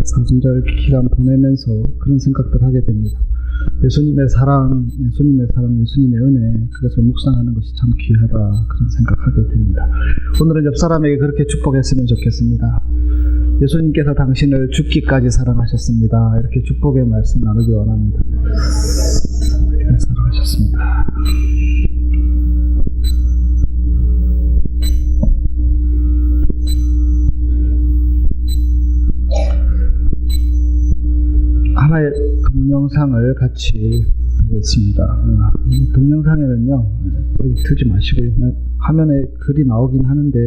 사순절 기간 보내면서 그런 생각들 하게 됩니다. 예수님의 사랑, 예수님의 은혜, 그것을 묵상하는 것이 참 귀하다, 그런 생각하게 됩니다. 오늘은 옆 사람에게 그렇게 축복했으면 좋겠습니다. 예수님께서 당신을 죽기까지 사랑하셨습니다. 이렇게 축복의 말씀 나누기 원합니다. 사랑하셨습니다. 하나의 동영상을 같이 보겠습니다. 동영상에는요, 틀지 마시고요. 화면에 글이 나오긴 하는데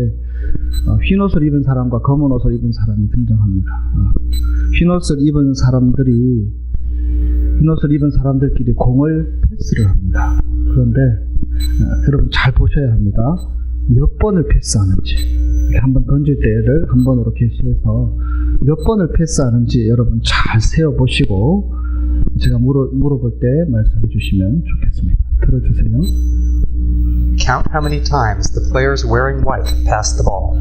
흰 옷을 입은 사람과 검은 옷을 입은 사람이 등장합니다. 흰 옷을 입은 사람들끼리 공을 패스를 합니다. 그런데 여러분 잘 보셔야 합니다. 몇 번을 패스하는지, 한번 던질 때를 한 번으로 개수해서 몇 번을 패스하는지 여러분 잘 세어보시고 제가 물어볼 때 말씀해 주시면 좋겠습니다. 들어주세요. Count how many times the players wearing white pass the ball.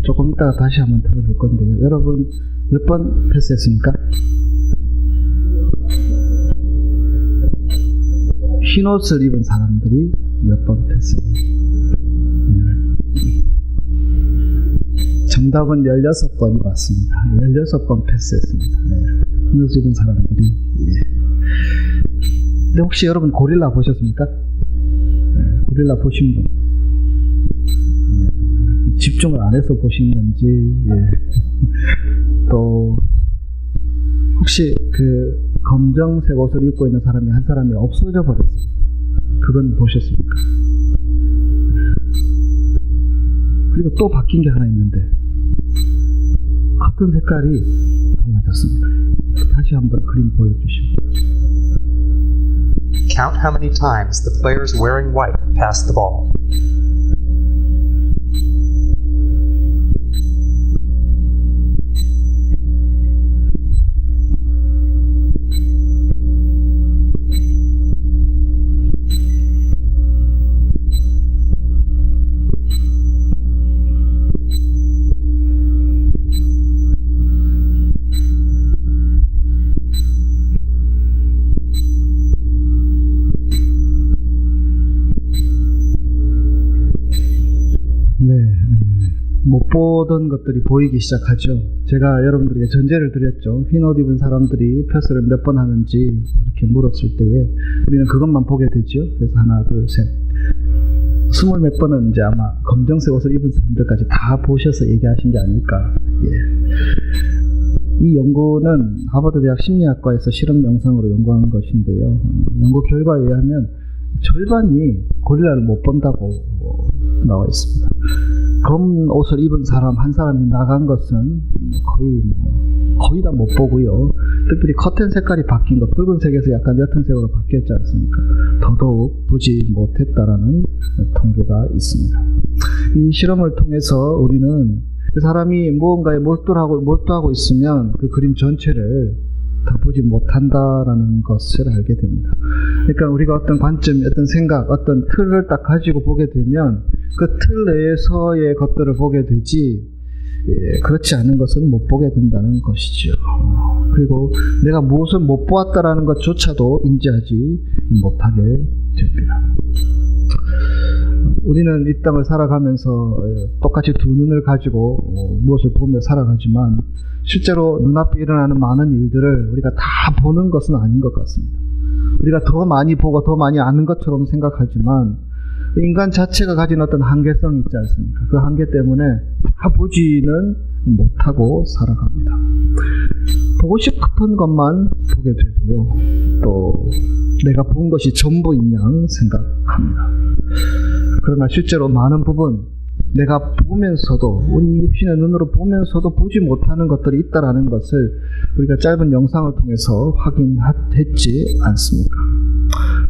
조금 이따가 다시 한번 들어줄 건데요. 여러분 몇 번 패스했습니까? 흰 옷을 입은 사람들이 몇 번 패스했습니까? 정답은 16번이 맞습니다. 16번 패스했습니다. 흰 옷을 입은 사람들이. 근데 혹시 여러분 고릴라 보셨습니까? 고릴라 보신 분? 집중을 안 해서 보신 건지, 또 혹시 그 검정색 옷을 입고 있는 사람이 한 사람이 없어져 버렸습니다. 그건 보셨습니까? 그리고 또 바뀐 게 하나 있는데 커튼 색깔이 달라졌습니다. 다시 한번 그림 보여주시고. Count how many times the players wearing white pass the ball. 못 보던 것들이 보이기 시작하죠. 제가 여러분들에게 전제를 드렸죠. 흰 옷 입은 사람들이 패스를 몇 번 하는지 이렇게 물었을 때에 우리는 그것만 보게 되죠. 그래서 하나, 둘, 셋, 20몇 번은 이제 아마 검정색 옷을 입은 사람들까지 다 보셔서 얘기하신 게 아닐까. 이 연구는 하버드 대학 심리학과에서 실험 영상으로 연구한 것인데요. 연구 결과에 의하면 절반이 고릴라를 못 본다고 나와 있습니다. 검은 옷을 입은 사람 한 사람이 나간 것은 거의 다 못 보고요. 특별히 커튼 색깔이 바뀐 것, 붉은색에서 약간 옅은 색으로 바뀌었지 않습니까? 더더욱 보지 못했다라는 통계가 있습니다. 이 실험을 통해서 우리는 그 사람이 무언가에 몰두하고 있으면 그 그림 전체를 다 보지 못한다라는 것을 알게 됩니다. 그러니까 우리가 어떤 관점, 어떤 생각, 어떤 틀을 딱 가지고 보게 되면 그 틀 내에서의 것들을 보게 되지, 그렇지 않은 것은 못 보게 된다는 것이죠. 그리고 내가 무엇을 못 보았다라는 것조차도 인지하지 못하게 됩니다. 우리는 이 땅을 살아가면서 똑같이 두 눈을 가지고 무엇을 보며 살아가지만 실제로 눈앞에 일어나는 많은 일들을 우리가 다 보는 것은 아닌 것 같습니다. 우리가 더 많이 보고 더 많이 아는 것처럼 생각하지만 인간 자체가 가진 어떤 한계성이 있지 않습니까? 그 한계 때문에 다 보지는 못하고 살아갑니다. 보고 싶은 것만 보게 되고요. 또 내가 본 것이 전부인 양 생각합니다. 그러나 실제로 많은 부분 내가 보면서도, 우리 육신의 눈으로 보면서도 보지 못하는 것들이 있다라는 것을 우리가 짧은 영상을 통해서 확인했지 않습니까?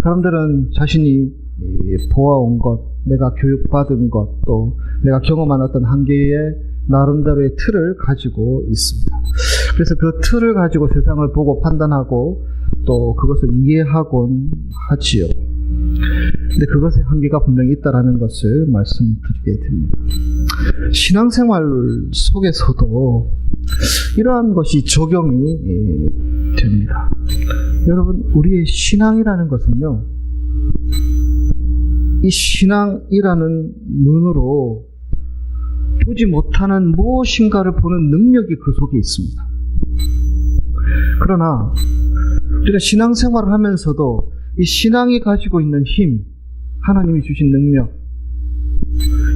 사람들은 자신이 보아온 것, 내가 교육받은 것, 또 내가 경험한 어떤 한계의 나름대로의 틀을 가지고 있습니다. 그래서 그 틀을 가지고 세상을 보고 판단하고 또 그것을 이해하곤 하지요. 근데 그것의 한계가 분명히 있다라는 것을 말씀드리게 됩니다. 신앙생활 속에서도 이러한 것이 적용이 됩니다. 여러분, 우리의 신앙이라는 것은요, 이 신앙이라는 눈으로 보지 못하는 무엇인가를 보는 능력이 그 속에 있습니다. 그러나 우리가 신앙생활을 하면서도 이 신앙이 가지고 있는 힘, 하나님이 주신 능력,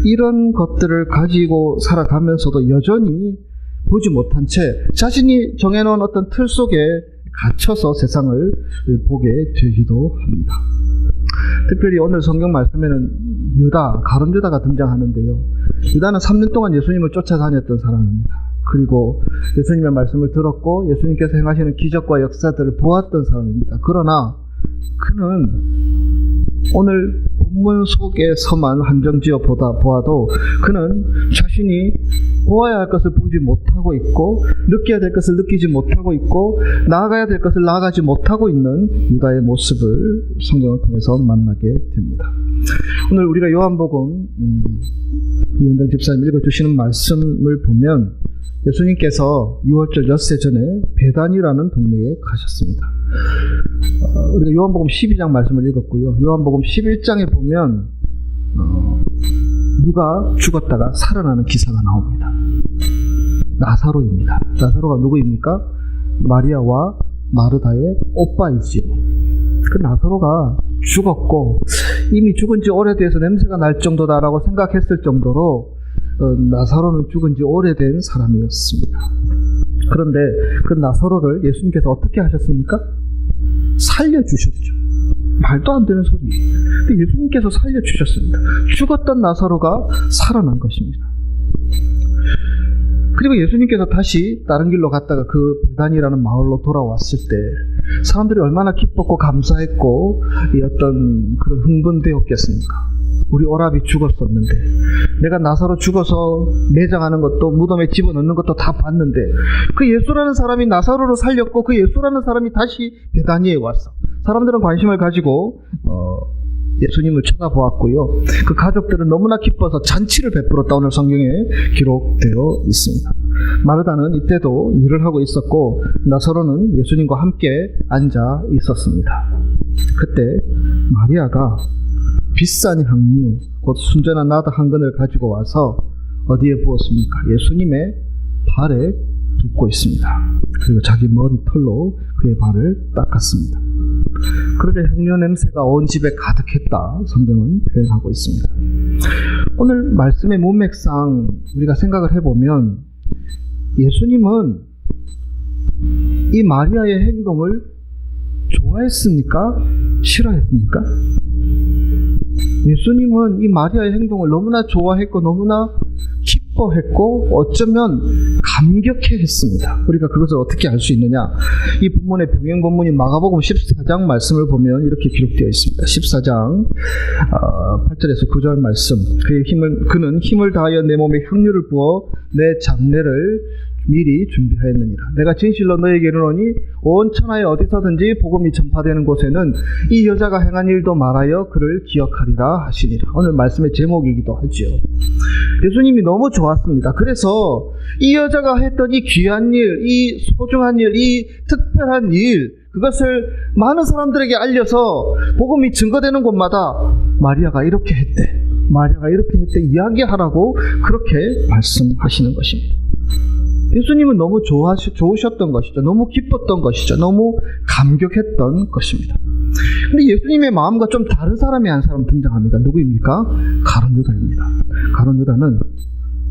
이런 것들을 가지고 살아가면서도 여전히 보지 못한 채 자신이 정해놓은 어떤 틀 속에 갇혀서 세상을 보게 되기도 합니다. 특별히 오늘 성경 말씀에는 유다, 가룟 유다가 등장하는데요. 유다는 3년 동안 예수님을 쫓아다녔던 사람입니다. 그리고 예수님의 말씀을 들었고 예수님께서 행하시는 기적과 역사들을 보았던 사람입니다. 그러나 그는 오늘 본문 속에서만 한정지어 보아도 그는 자신이 보아야 할 것을 보지 못하고 있고, 느껴야 될 것을 느끼지 못하고 있고, 나아가야 될 것을 나아가지 못하고 있는 유다의 모습을 성경을 통해서 만나게 됩니다. 오늘 우리가 요한복음 이현정 집사님 읽어주시는 말씀을 보면 예수님께서 6월절 엿새 전에 베단이라는 동네에 가셨습니다. 우리가 요한복음 12장 말씀을 읽었고요. 요한복음 11장에 보면 누가 죽었다가 살아나는 기사가 나옵니다. 나사로입니다. 나사로가 누구입니까? 마리아와 마르다의 오빠이지요. 그 나사로가 죽었고 이미 죽은 지 오래돼서 냄새가 날 정도다라고 생각했을 정도로 나사로는 죽은 지 오래된 사람이었습니다. 그런데 그 나사로를 예수님께서 어떻게 하셨습니까? 살려주셨죠. 말도 안 되는 소리. 근데 예수님께서 살려주셨습니다. 죽었던 나사로가 살아난 것입니다. 그리고 예수님께서 다시 다른 길로 갔다가 그 베단이라는 마을로 돌아왔을 때 사람들이 얼마나 기뻤고 감사했고 이 어떤 그런 흥분되었겠습니까? 우리 오라비 죽었었는데, 내가 나사로 죽어서 매장하는 것도 무덤에 집어넣는 것도 다 봤는데, 그 예수라는 사람이 나사로를 살렸고 그 예수라는 사람이 다시 베다니에 왔어. 사람들은 관심을 가지고 예수님을 쳐다보았고요. 그 가족들은 너무나 기뻐서 잔치를 베풀었다. 오늘 성경에 기록되어 있습니다. 마르다는 이때도 일을 하고 있었고 나사로는 예수님과 함께 앉아 있었습니다. 그때 마리아가 비싼 향유, 곧 순전한 나드 한 근을 가지고 와서 어디에 부었습니까? 예수님의 발에 붓고 있습니다. 그리고 자기 머리 털로 그의 발을 닦았습니다. 그러자 향유 냄새가 온 집에 가득했다. 성경은 표현하고 있습니다. 오늘 말씀의 문맥상 우리가 생각을 해보면 예수님은 이 마리아의 행동을 좋아했습니까? 싫어했습니까? 예수님은 이 마리아의 행동을 너무나 좋아했고 너무나 기뻐했고 어쩌면 감격해 했습니다. 우리가 그것을 어떻게 알 수 있느냐? 이 본문의 병행 본문인 마가복음 14장 말씀을 보면 이렇게 기록되어 있습니다. 14장 8절에서 9절 말씀. 그는 힘을 다하여 내 몸에 향유를 부어 내 장례를 미리 준비하였느니라. 내가 진실로 너에게 이르노니 온 천하에 어디서든지 복음이 전파되는 곳에는 이 여자가 행한 일도 말하여 그를 기억하리라 하시니라. 오늘 말씀의 제목이기도 하죠. 예수님이 너무 좋았습니다. 그래서 이 여자가 했던 이 귀한 일, 이 소중한 일, 이 특별한 일, 그것을 많은 사람들에게 알려서 복음이 증거되는 곳마다 마리아가 이렇게 했대, 마리아가 이렇게 했대 이야기하라고 그렇게 말씀하시는 것입니다. 예수님은 너무 좋으셨던 것이죠. 너무 기뻤던 것이죠. 너무 감격했던 것입니다. 근데 예수님의 마음과 좀 다른 사람이 한 사람 등장합니다. 누구입니까? 가룟 유다입니다. 가룟 유다는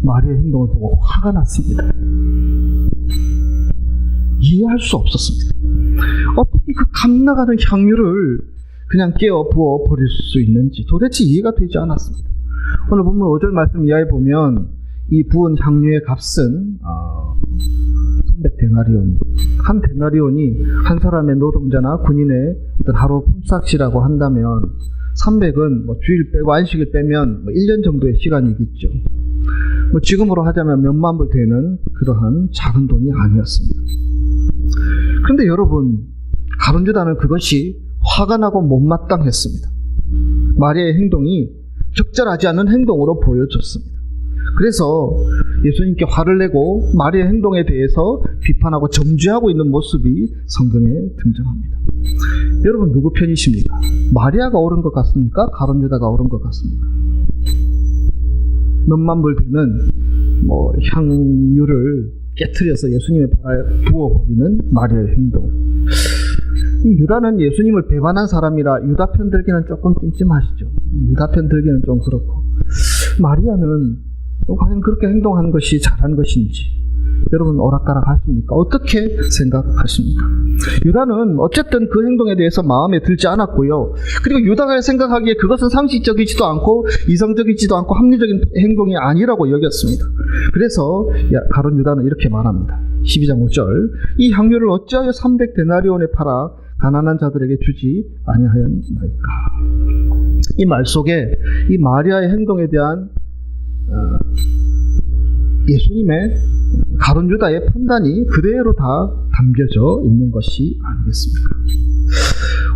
마리아의 행동을 보고 화가 났습니다. 이해할 수 없었습니다. 어떻게 그 감나가는 향유를 그냥 깨어 부어 버릴 수 있는지 도대체 이해가 되지 않았습니다. 오늘 본문 5절 말씀 이하에 보면 이 부은 향유의 값은 300데나리온. 한 데나리온이 한 사람의 노동자나 군인의 어떤 하루 품삯이라고 한다면 300은 뭐 주일 빼고 안식일 빼면 1년 정도의 시간이겠죠. 뭐 지금으로 하자면 몇만 불 되는 그러한 작은 돈이 아니었습니다. 그런데 여러분, 가룟 유다는 그것이 화가 나고 못마땅했습니다. 마리아의 행동이 적절하지 않은 행동으로 보여졌습니다. 그래서 예수님께 화를 내고 마리아의 행동에 대해서 비판하고 정죄하고 있는 모습이 성경에 등장합니다. 여러분, 누구 편이십니까? 마리아가 옳은 것 같습니까? 가룟 유다가 옳은 것 같습니까? 몇만 불 되는 향유를 깨트려서 예수님의 발에 부어버리는 마리아의 행동. 이 유다는 예수님을 배반한 사람이라 유다 편 들기는 조금 찜찜하시죠. 유다 편 들기는 좀 그렇고, 마리아는 과연 그렇게 행동한 것이 잘한 것인지 여러분 오락가락 하십니까? 어떻게 생각하십니까? 유다는 어쨌든 그 행동에 대해서 마음에 들지 않았고요. 그리고 유다가 생각하기에 그것은 상식적이지도 않고 이성적이지도 않고 합리적인 행동이 아니라고 여겼습니다. 그래서 가룟 유다는 이렇게 말합니다. 12장 5절, 이 향유를 어찌하여 300데나리온에 팔아 가난한 자들에게 주지 아니하였나이까. 이 말 속에 이 마리아의 행동에 대한 예수님의 가룟 유다의 판단이 그대로 다 담겨져 있는 것이 아니겠습니까?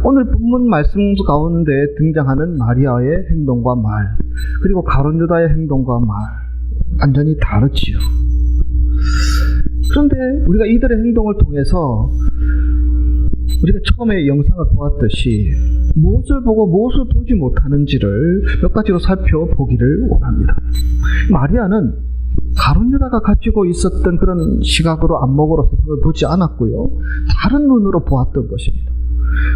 오늘 본문 말씀 가운데 등장하는 마리아의 행동과 말, 그리고 가룟 유다의 행동과 말, 완전히 다르지요. 그런데 우리가 이들의 행동을 통해서 우리가 처음에 영상을 보았듯이 무엇을 보고 무엇을 보지 못하는지를 몇 가지로 살펴보기를 원합니다. 마리아는 가룟 유다가 가지고 있었던 그런 시각으로 안목으로 세상을 보지 않았고요. 다른 눈으로 보았던 것입니다.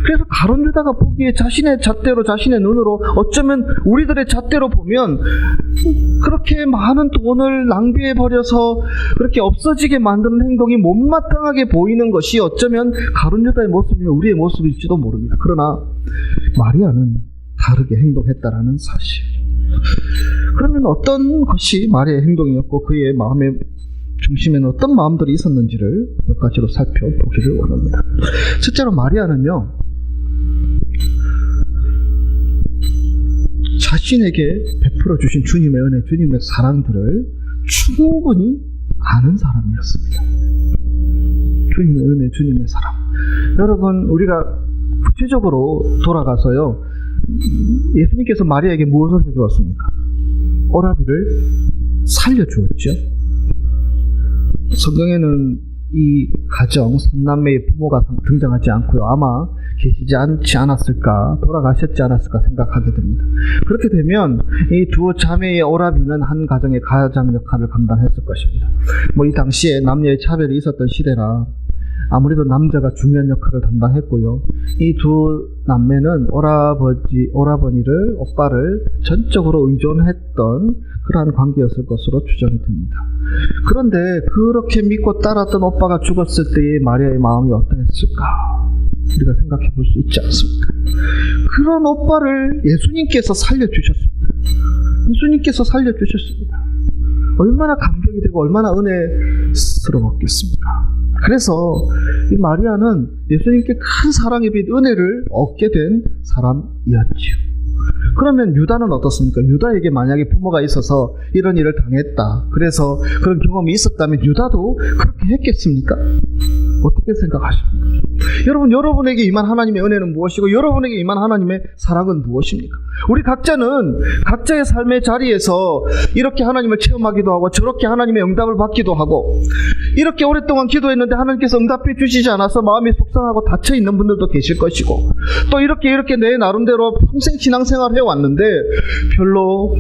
그래서 가룟 유다가 보기에 자신의 잣대로, 자신의 눈으로, 어쩌면 우리들의 잣대로 보면 그렇게 많은 돈을 낭비해버려서 그렇게 없어지게 만드는 행동이 못마땅하게 보이는 것이 어쩌면 가룟 유다의 모습이면 우리의 모습일지도 모릅니다. 그러나 마리아는 다르게 행동했다라는 사실. 그러면 어떤 것이 마리아의 행동이었고 그의 마음의 중심에는 어떤 마음들이 있었는지를 몇 가지로 살펴보기를 원합니다. 첫째로 마리아는요, 자신에게 베풀어 주신 주님의 은혜, 주님의 사랑들을 충분히 아는 사람이었습니다. 주님의 은혜, 주님의 사랑. 여러분, 우리가 구체적으로 돌아가서요, 예수님께서 마리아에게 무엇을 해주었습니까? 오라비를 살려주었죠. 성경에는 이 가정, 3남매의 부모가 등장하지 않고요. 아마 계시지 않지 않았을까, 돌아가셨지 않았을까 생각하게 됩니다. 그렇게 되면 이 두 자매의 오라비는 한 가정의 가장 역할을 감당했을 것입니다. 이 당시에 남녀의 차별이 있었던 시대라 아무래도 남자가 중요한 역할을 담당했고요. 이 두 남매는 오라버니를, 오빠를 전적으로 의존했던 그러한 관계였을 것으로 추정이 됩니다. 그런데 그렇게 믿고 따랐던 오빠가 죽었을 때의 마리아의 마음이 어떠했을까? 우리가 생각해 볼 수 있지 않습니까? 그런 오빠를 예수님께서 살려주셨습니다. 예수님께서 살려주셨습니다. 얼마나 감격이 되고 얼마나 은혜스러웠겠습니까? 그래서 이 마리아는 예수님께 큰 사랑에 비해 은혜를 얻게 된 사람이었지요. 그러면 유다는 어떻습니까? 유다에게 만약에 부모가 있어서 이런 일을 당했다, 그래서 그런 경험이 있었다면 유다도 그렇게 했겠습니까? 어떻게 생각하십니까? 여러분, 여러분에게 임한 하나님의 은혜는 무엇이고 여러분에게 임한 하나님의 사랑은 무엇입니까? 우리 각자는 각자의 삶의 자리에서 이렇게 하나님을 체험하기도 하고 저렇게 하나님의 응답을 받기도 하고, 이렇게 오랫동안 기도했는데 하나님께서 응답해 주시지 않아서 마음이 속상하고 닫혀있는 분들도 계실 것이고, 또 이렇게 내 나름대로 평생 신앙생활을 해왔는데 별로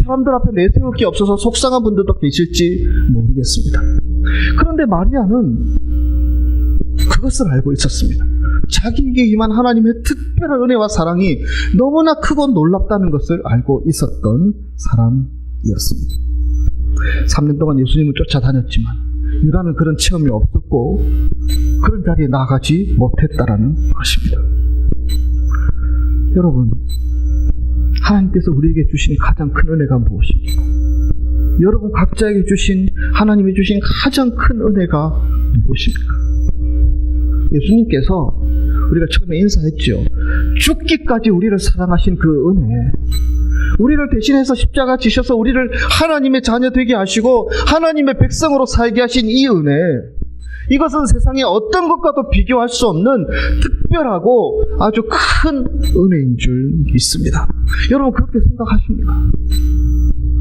사람들 앞에 내세울 게 없어서 속상한 분들도 계실지 모르겠습니다. 그런데 마리아는 그것을 알고 있었습니다. 자기에게 임한 하나님의 특별한 은혜와 사랑이 너무나 크고 놀랍다는 것을 알고 있었던 사람이었습니다. 3년 동안 예수님을 쫓아다녔지만 유다는 그런 체험이 없었고 그런 자리에 나가지 못했다라는 것입니다. 여러분, 하나님께서 우리에게 주신 가장 큰 은혜가 무엇입니까? 여러분 각자에게 주신, 하나님이 주신 가장 큰 은혜가 무엇입니까? 예수님께서 우리가 처음에 인사했죠. 죽기까지 우리를 사랑하신 그 은혜, 우리를 대신해서 십자가 지셔서 우리를 하나님의 자녀 되게 하시고 하나님의 백성으로 살게 하신 이 은혜, 이것은 세상의 어떤 것과도 비교할 수 없는 특별하고 아주 큰 은혜인 줄 믿습니다. 여러분 그렇게 생각하십니까?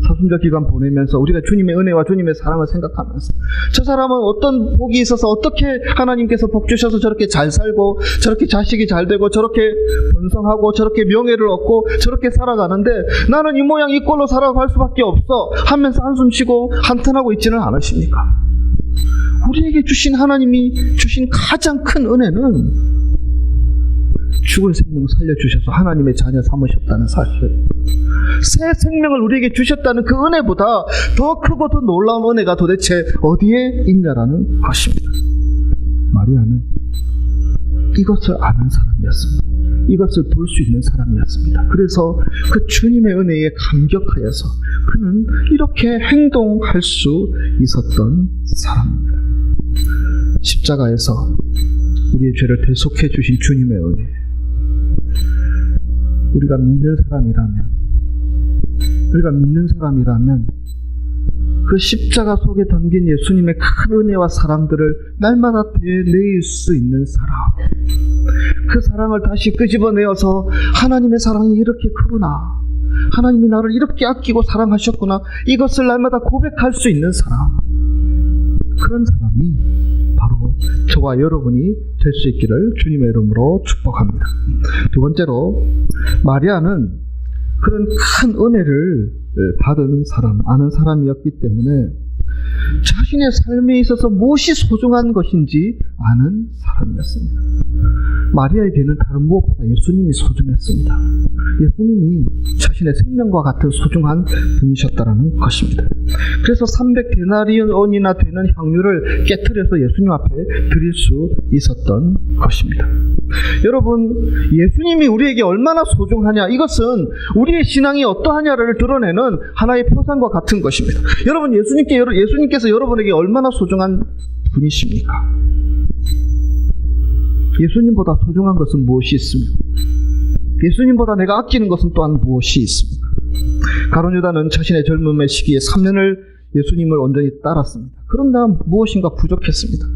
사순절 기간 보내면서 우리가 주님의 은혜와 주님의 사랑을 생각하면서 저 사람은 어떤 복이 있어서 어떻게 하나님께서 복 주셔서 저렇게 잘 살고 저렇게 자식이 잘 되고 저렇게 번성하고 저렇게 명예를 얻고 저렇게 살아가는데 나는 이 모양 이 꼴로 살아갈 수밖에 없어 하면서 한숨 쉬고 한탄하고 있지는 않으십니까? 우리에게 주신, 하나님이 주신 가장 큰 은혜는 죽을 생명 살려주셔서 하나님의 자녀 삼으셨다는 사실, 새 생명을 우리에게 주셨다는 그 은혜보다 더 크고 더 놀라운 은혜가 도대체 어디에 있냐라는 것입니다. 마리아는 이것을 아는 사람이었습니다. 이것을 볼 수 있는 사람이었습니다. 그래서 그 주님의 은혜에 감격하여서 그는 이렇게 행동할 수 있었던 사람입니다. 십자가에서 우리의 죄를 대속해 주신 주님의 은혜, 우리가 믿는 사람이라면 그 십자가 속에 담긴 예수님의 큰 은혜와 사랑들을 날마다 되뇌일 수 있는 사람, 그 사랑을 다시 끄집어내어서 하나님의 사랑이 이렇게 크구나, 하나님이 나를 이렇게 아끼고 사랑하셨구나, 이것을 날마다 고백할 수 있는 사람, 그런 사람이 바로 저와 여러분이 될 수 있기를 주님의 이름으로 축복합니다. 두 번째로, 마리아는 그런 큰 은혜를 받은 사람, 아는 사람이었기 때문에 자신의 삶에 있어서 무엇이 소중한 것인지 아는 사람이었습니다. 마리아에게는 다른 무엇보다 예수님이 소중했습니다. 예수님이 자신의 생명과 같은 소중한 분이셨다는 것입니다. 그래서 300데나리온이나 되는 향유를 깨트려서 예수님 앞에 드릴 수 있었던 것입니다. 여러분, 예수님이 우리에게 얼마나 소중하냐, 이것은 우리의 신앙이 어떠하냐를 드러내는 하나의 표상과 같은 것입니다. 여러분, 예수님께서 여러분에게 얼마나 소중한 분이십니까? 예수님보다 소중한 것은 무엇이 있으며 예수님보다 내가 아끼는 것은 또한 무엇이 있습니까? 가룟 유다는 자신의 젊음의 시기에 3년을 예수님을 온전히 따랐습니다. 그런다 무엇인가 부족했습니다.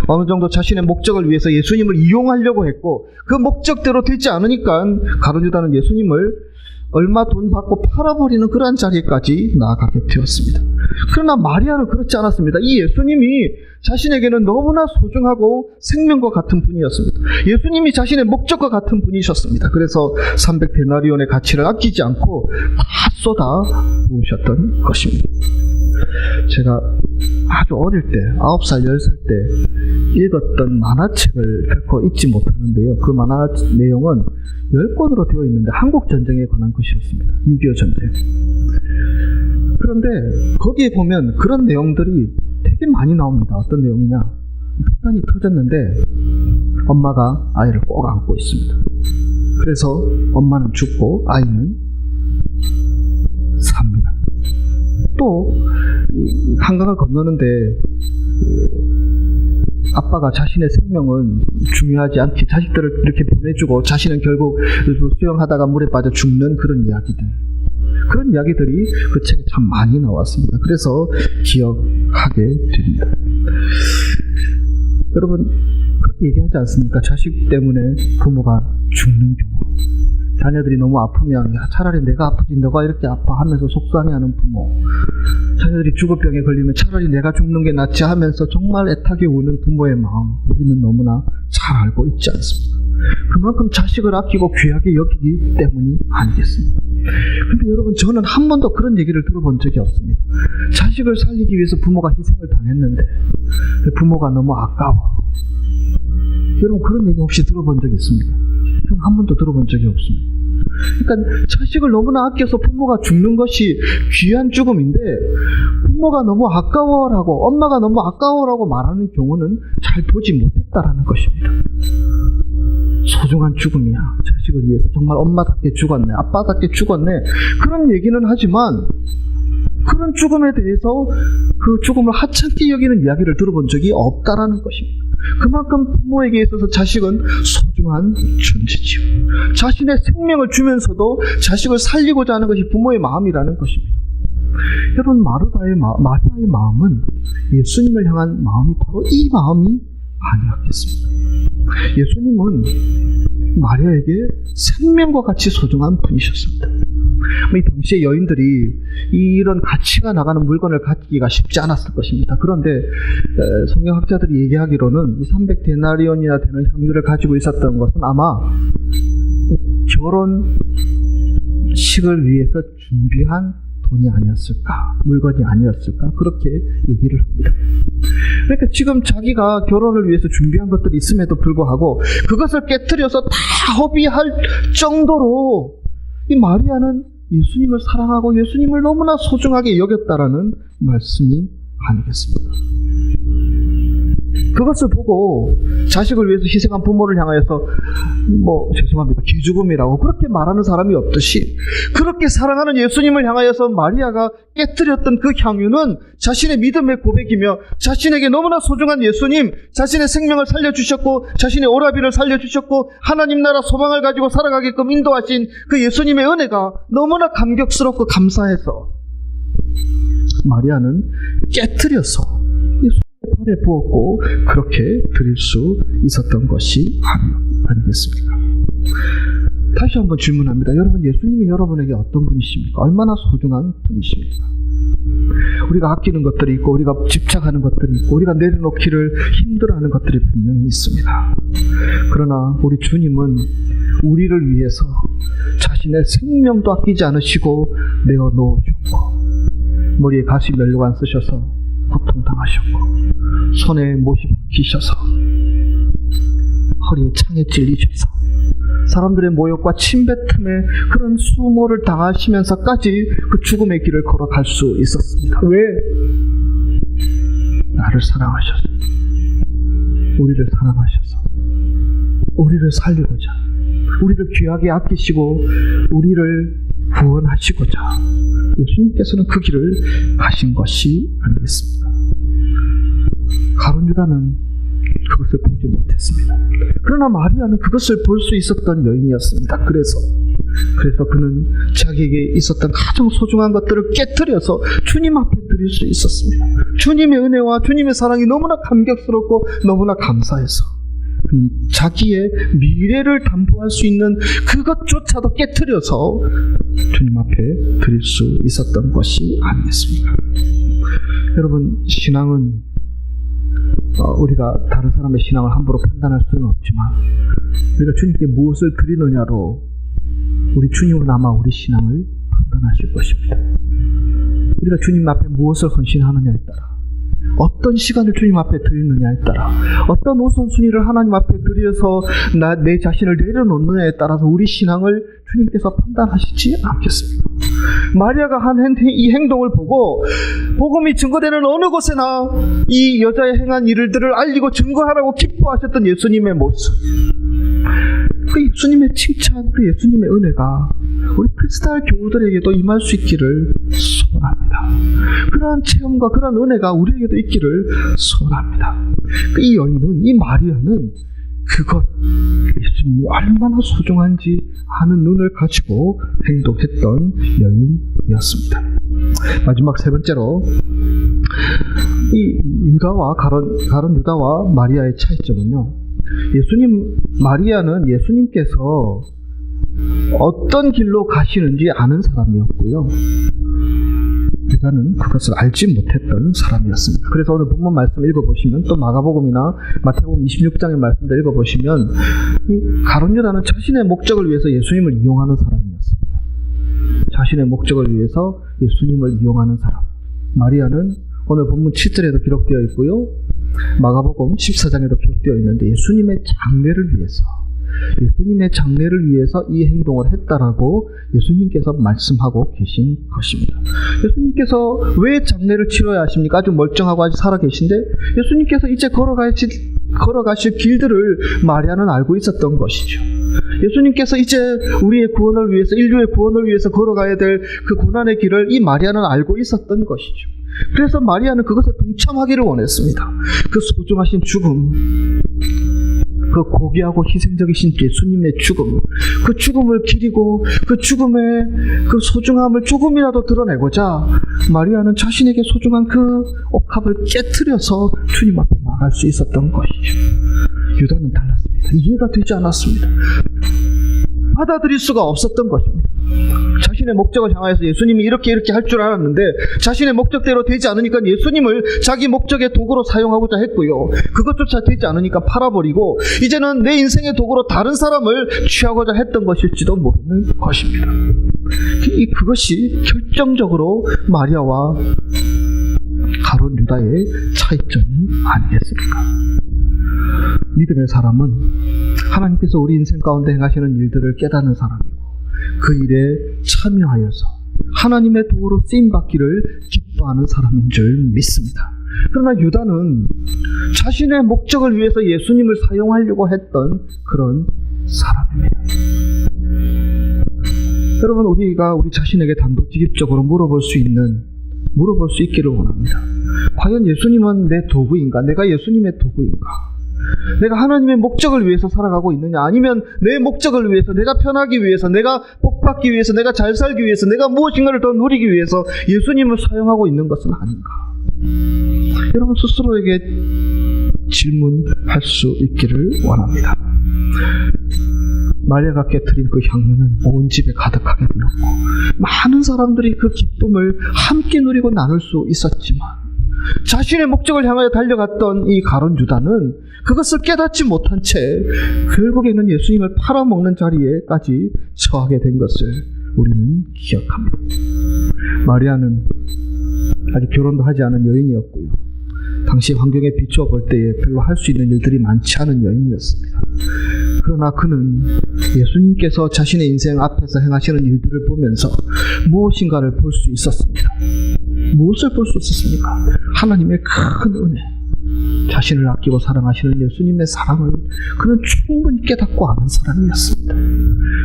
어느 정도 자신의 목적을 위해서 예수님을 이용하려고 했고 그 목적대로 되지 않으니까 가룟 유다는 예수님을 얼마 돈 받고 팔아버리는 그러한 자리까지 나아가게 되었습니다. 그러나 마리아는 그렇지 않았습니다. 이 예수님이 자신에게는 너무나 소중하고 생명과 같은 분이었습니다. 예수님이 자신의 목적과 같은 분이셨습니다. 그래서 300데나리온의 가치를 아끼지 않고 다 쏟아 부으셨던 것입니다. 제가 아주 어릴 때, 9살, 10살 때 읽었던 만화책을 결코 잊지 못하는데요. 그 만화 내용은 10권으로 되어 있는데 한국전쟁에 관한 것이었습니다. 6.25 전쟁. 그런데 거기에 보면 그런 내용들이 되게 많이 나옵니다. 어떤 내용이냐? 폭탄이 터졌는데 엄마가 아이를 꼭 안고 있습니다. 그래서 엄마는 죽고 아이는 삽니다. 또 한강을 건너는데 아빠가 자신의 생명은 중요하지 않게 자식들을 이렇게 보내주고 자신은 결국 수영하다가 물에 빠져 죽는 그런 이야기들이 그 책에 참 많이 나왔습니다. 그래서 기억하게 됩니다. 여러분, 그렇게 얘기하지 않습니까? 자식 때문에 부모가 죽는 경우, 자녀들이 너무 아프면 차라리 내가 아프지 너가 이렇게 아파하면서 속상해하는 부모, 자녀들이 죽어병에 걸리면 차라리 내가 죽는 게 낫지 하면서 정말 애타게 우는 부모의 마음, 우리는 너무나 잘 알고 있지 않습니까? 그만큼 자식을 아끼고 귀하게 여기기 때문이 아니겠습니까? 근데 여러분, 저는 한 번도 그런 얘기를 들어본 적이 없습니다. 자식을 살리기 위해서 부모가 희생을 당했는데 부모가 너무 아까워. 여러분, 그런 얘기 혹시 들어본 적이 있습니까? 저는 한 번도 들어본 적이 없습니다. 그러니까 자식을 너무나 아껴서 부모가 죽는 것이 귀한 죽음인데 부모가 너무 아까워라고, 엄마가 너무 아까워라고 말하는 경우는 잘 보지 못했다라는 것입니다. 소중한 죽음이야. 자식을 위해서 정말 엄마답게 죽었네, 아빠답게 죽었네, 그런 얘기는 하지만 그런 죽음에 대해서 그 죽음을 하찮게 여기는 이야기를 들어본 적이 없다라는 것입니다. 그만큼 부모에게 있어서 자식은 소중한 존재지요. 자신의 생명을 주면서도 자식을 살리고자 하는 것이 부모의 마음이라는 것입니다. 여러분, 마리아의 마음은 예수님을 향한 마음이 바로 이 마음이 아니었겠습니까? 예수님은 마리아에게 생명과 같이 소중한 분이셨습니다. 이 당시에 여인들이 이런 가치가 나가는 물건을 갖기가 쉽지 않았을 것입니다. 그런데 성경학자들이 얘기하기로는 300데나리온이나 되는 향유를 가지고 있었던 것은 아마 결혼식을 위해서 준비한 돈이 아니었을까, 물건이 아니었을까, 그렇게 얘기를 합니다. 그러니까 지금 자기가 결혼을 위해서 준비한 것들이 있음에도 불구하고 그것을 깨트려서 다 허비할 정도로 이 마리아는 예수님을 사랑하고 예수님을 너무나 소중하게 여겼다라는 말씀이 아니겠습니까? 그것을 보고 자식을 위해서 희생한 부모를 향하여서 죄송합니다, 기죽음이라고 그렇게 말하는 사람이 없듯이, 그렇게 사랑하는 예수님을 향하여서 마리아가 깨뜨렸던 그 향유는 자신의 믿음의 고백이며 자신에게 너무나 소중한 예수님, 자신의 생명을 살려주셨고 자신의 오라비를 살려주셨고 하나님 나라 소망을 가지고 살아가게끔 인도하신 그 예수님의 은혜가 너무나 감격스럽고 감사해서 마리아는 깨뜨려서 팔에 부었고 그렇게 드릴 수 있었던 것이 아니겠습니까? 다시 한번 질문합니다. 여러분, 예수님이 여러분에게 어떤 분이십니까? 얼마나 소중한 분이십니까? 우리가 아끼는 것들이 있고 우리가 집착하는 것들이 있고 우리가 내려놓기를 힘들어하는 것들이 분명히 있습니다. 그러나 우리 주님은 우리를 위해서 자신의 생명도 아끼지 않으시고 내어놓으셨고, 머리에 가시 면류관 쓰셔서 고통당하셨고, 손에 못이 박히셔서, 허리에 창에 찔리셔서, 사람들의 모욕과 침뱉음에 그런 수모를 당하시면서까지 그 죽음의 길을 걸어갈 수 있었습니다. 왜? 나를 사랑하셔서, 우리를 사랑하셔서, 우리를 살리고자, 우리를 귀하게 아끼시고 우리를 구원하시고자 예수님께서는 그 길을 가신 것이 아니겠습니까? 가룟 유다는 그것을 보지 못했습니다. 그러나 마리아는 그것을 볼 수 있었던 여인이었습니다. 그래서 그는 자기에게 있었던 가장 소중한 것들을 깨트려서 주님 앞에 드릴 수 있었습니다. 주님의 은혜와 주님의 사랑이 너무나 감격스럽고 너무나 감사해서 자기의 미래를 담보할 수 있는 그것조차도 깨트려서 주님 앞에 드릴 수 있었던 것이 아니겠습니까? 여러분, 신앙은 우리가 다른 사람의 신앙을 함부로 판단할 수는 없지만 우리가 주님께 무엇을 드리느냐로 우리 주님은 아마 우리 신앙을 판단하실 것입니다. 우리가 주님 앞에 무엇을 헌신하느냐에 따라, 어떤 시간을 주님 앞에 드리느냐에 따라, 어떤 우선순위를 하나님 앞에 드려서 내 자신을 내려놓느냐에 따라서 우리 신앙을 주님께서 판단하시지 않겠습니까? 마리아가 한 이 행동을 보고 복음이 증거되는 어느 곳에나 이 여자의 행한 일들을 알리고 증거하라고 기뻐하셨던 예수님의 모습, 그 예수님의 칭찬, 그 예수님의 은혜가 우리 크리스탈 교우들에게도 임할 수 있기를 소원합니다. 그러한 체험과 그러한 은혜가 우리에게도 있기를 소원합니다. 이 여인은, 이 마리아는 그것, 예수님이 얼마나 소중한지 아는 눈을 가지고 행동했던 여인이었습니다. 마지막 세 번째로, 이 유다와 가룟 유다와 마리아의 차이점은요, 마리아는 예수님께서 어떤 길로 가시는지 아는 사람이었고요, 유다는 그것을 알지 못했던 사람이었습니다. 그래서 오늘 본문 말씀 읽어보시면, 또 마가복음이나 마태복음 26장의 말씀도 읽어보시면, 이 가룟 유다는 자신의 목적을 위해서 예수님을 이용하는 사람이었습니다. 자신의 목적을 위해서 예수님을 이용하는 사람. 마리아는 오늘 본문 7절에도 기록되어 있고요, 마가복음 14장에도 기록되어 있는데 예수님의 장례를 위해서 이 행동을 했다라고 예수님께서 말씀하고 계신 것입니다. 예수님께서 왜 장례를 치러야 하십니까? 아주 멀쩡하고 아주 살아 계신데 예수님께서 이제 걸어가야지 걸어가실 길들을 마리아는 알고 있었던 것이죠. 예수님께서 이제 우리의 구원을 위해서, 인류의 구원을 위해서 걸어가야 될 그 고난의 길을 이 마리아는 알고 있었던 것이죠. 그래서 마리아는 그것에 동참하기를 원했습니다. 그 소중하신 죽음, 그 고귀하고 희생적이신 예수님의 죽음, 그 죽음을 기리고 그 죽음의 그 소중함을 조금이라도 드러내고자 마리아는 자신에게 소중한 그 옥합을 깨트려서 주님 앞에 나갈 수 있었던 것이죠. 유다는 달랐습니다. 이해가 되지 않았습니다. 받아들일 수가 없었던 것입니다. 자신의 목적을 향하여서 예수님이 이렇게 할 줄 알았는데 자신의 목적대로 되지 않으니까 예수님을 자기 목적의 도구로 사용하고자 했고요. 그것조차 되지 않으니까 팔아버리고 이제는 내 인생의 도구로 다른 사람을 취하고자 했던 것일지도 모르는 것입니다. 그것이 결정적으로 마리아와 가룟 유다의 차이점이 아니겠습니까? 믿음의 사람은 하나님께서 우리 인생 가운데 행하시는 일들을 깨닫는 사람이고 그 일에 참여하여서 하나님의 도구로 쓰임받기를 기뻐하는 사람인 줄 믿습니다. 그러나 유다는 자신의 목적을 위해서 예수님을 사용하려고 했던 그런 사람입니다. 여러분, 우리가 우리 자신에게 단도직입적으로 물어볼 수 있기를 원합니다. 과연 예수님은 내 도구인가? 내가 예수님의 도구인가? 내가 하나님의 목적을 위해서 살아가고 있느냐? 아니면 내 목적을 위해서, 내가 편하기 위해서, 내가 복받기 위해서, 내가 잘 살기 위해서, 내가 무엇인가를 더 누리기 위해서 예수님을 사용하고 있는 것은 아닌가? 여러분 스스로에게 질문할 수 있기를 원합니다. 마리아가 깨트린 그 향유는 온 집에 가득하게 되었고 많은 사람들이 그 기쁨을 함께 누리고 나눌 수 있었지만 자신의 목적을 향하여 달려갔던 이 가룟 유다는 그것을 깨닫지 못한 채 결국에는 예수님을 팔아먹는 자리에까지 처하게 된 것을 우리는 기억합니다. 마리아는 아직 결혼도 하지 않은 여인이었고요. 당시 환경에 비추어 볼 때에 별로 할 수 있는 일들이 많지 않은 여인이었습니다. 그러나 그는 예수님께서 자신의 인생 앞에서 행하시는 일들을 보면서 무엇인가를 볼 수 있었습니다. 무엇을 볼 수 있었습니까? 하나님의 큰 은혜, 자신을 아끼고 사랑하시는 예수님의 사랑을 그는 충분히 깨닫고 아는 사람이었습니다.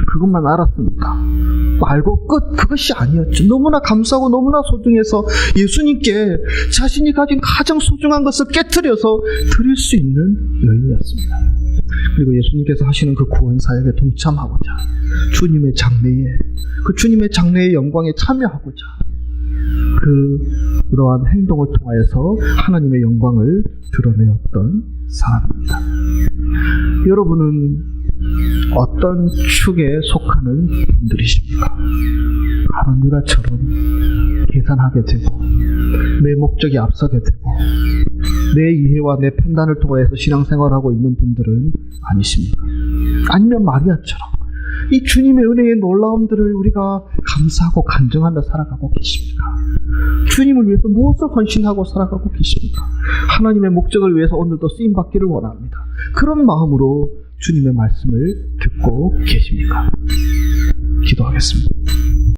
그것만 알았습니까? 말고 끝, 그것이 아니었죠. 너무나 감사하고 너무나 소중해서 예수님께 자신이 가진 가장 소중한 것을 깨트려서 드릴 수 있는 여인이었습니다. 그리고 예수님께서 하시는 그 구원 사역에 동참하고자 주님의 장래의 영광에 참여하고자 그러한 행동을 통하여서 하나님의 영광을 드러내었던 사람입니다. 여러분은 어떤 축에 속하는 분들이십니까? 가룟 유다처럼 계산하게 되고 내 목적이 앞서게 되고 내 이해와 내 판단을 통해서 신앙생활하고 있는 분들은 아니십니까? 아니면 마리아처럼 이 주님의 은혜의 놀라움들을 우리가 감사하고 간증하며 살아가고 계십니까? 주님을 위해서 무엇을 헌신하고 살아가고 계십니까? 하나님의 목적을 위해서 오늘도 쓰임받기를 원합니다. 그런 마음으로 주님의 말씀을 듣고 계십니까? 기도하겠습니다.